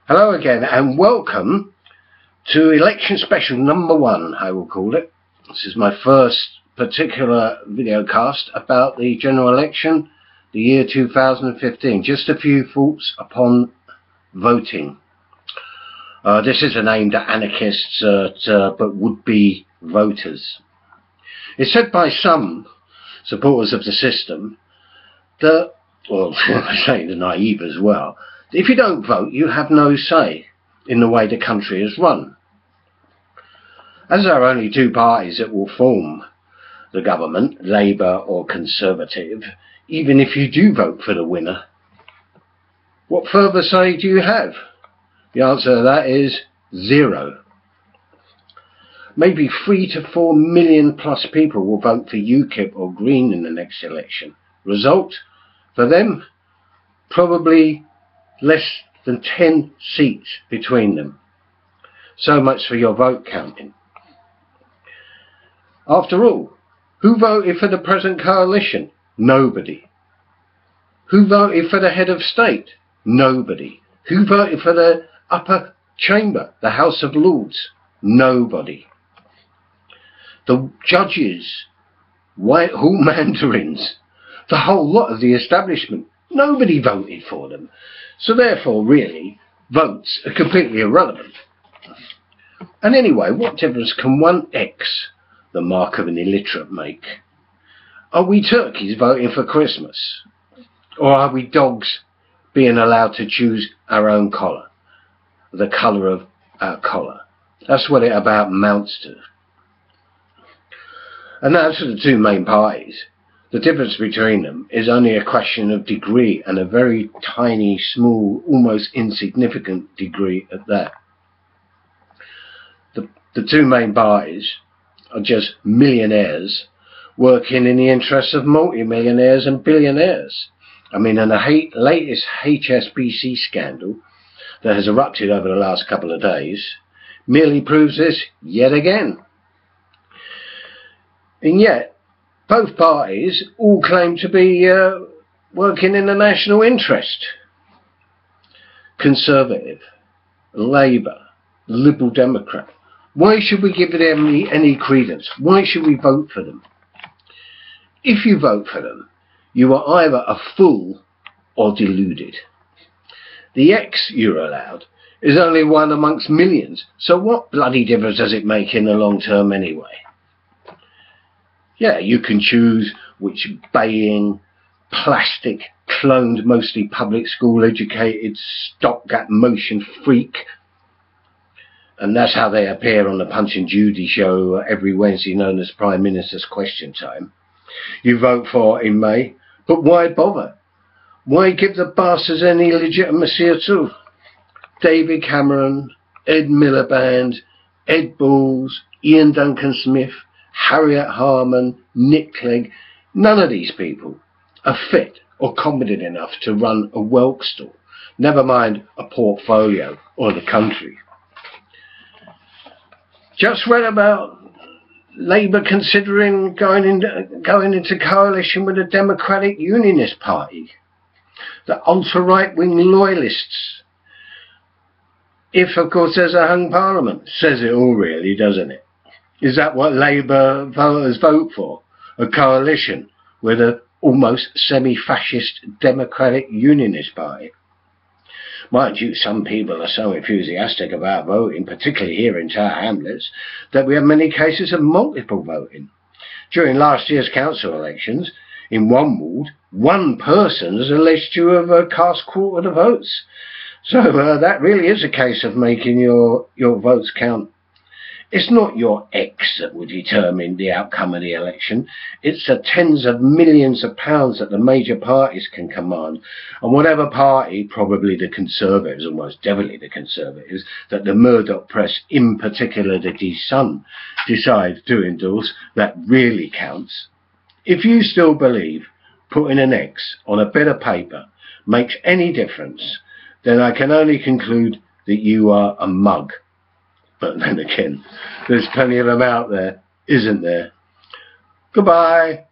Hello again and welcome to election special number 1, I will call it. This is my first particular video cast about the general election, the year 2015. Just a few thoughts upon voting. This isn't aimed at anarchists but would-be voters. It's said by some supporters of the system that, well, I say the naive as well, if you don't vote, you have no say in the way the country is run. As there are only two parties that will form the government, Labour or Conservative, even if you do vote for the winner, what further say do you have? The answer to that is zero. Maybe 3 to 4 million plus people will vote for UKIP or Green in the next election. Result, for them, probably less than 10 seats between them. So much for your vote counting. After all, who voted for the present coalition? Nobody. Who voted for the head of state? Nobody. Who voted for the upper chamber, the House of Lords? Nobody. The judges, Whitehall mandarins, the whole lot of the establishment, nobody voted for them. So therefore, really, votes are completely irrelevant. And anyway, what difference can one X, the mark of an illiterate, make? Are we turkeys voting for Christmas? Or are we dogs being allowed to choose our own collar, the colour of our collar? That's what it about amounts to. And as for the two main parties, the difference between them is only a question of degree, and a very tiny, small, almost insignificant degree at that. The two main parties are just millionaires working in the interests of multimillionaires and billionaires. I mean, in the latest HSBC scandal that has erupted over the last couple of days merely proves this yet again. And yet, both parties all claim to be working in the national interest. Conservative, Labour, Liberal Democrat. Why should we give them any credence? Why should we vote for them? If you vote for them, you are either a fool or deluded. The X you're allowed is only one amongst millions, so what bloody difference does it make in the long term anyway? Yeah, you can choose which baying, plastic, cloned, mostly public school educated, stopgap motion freak, and that's how they appear on the Punch and Judy show every Wednesday, known as Prime Minister's Question Time. You vote for in May, but why bother? Why give the bastards any legitimacy at all? David Cameron, Ed Miliband, Ed Balls, Ian Duncan Smith, Harriet Harman, Nick Clegg, none of these people are fit or competent enough to run a whelk store, never mind a portfolio or the country. Just read about Labour considering going into coalition with the Democratic Unionist Party, the ultra-right-wing loyalists. If, of course, there's a hung parliament. Says it all, really, doesn't it? Is that what Labour voters vote for? A coalition with an almost semi-fascist Democratic Unionist Party? Mind you, some people are so enthusiastic about voting, particularly here in Tower Hamlets, that we have many cases of multiple voting. During last year's council elections, in one ward, one person is alleged to have cast quarter of the votes. So that really is a case of making your votes count. It's not your X that will determine the outcome of the election. It's the tens of millions of pounds that the major parties can command. And whatever party, probably the Conservatives, or most definitely the Conservatives, that the Murdoch press, in particular the Sun, decide to endorse, that really counts. If you still believe putting an X on a bit of paper makes any difference, then I can only conclude that you are a mug. But then again, there's plenty of them out there, isn't there? Goodbye.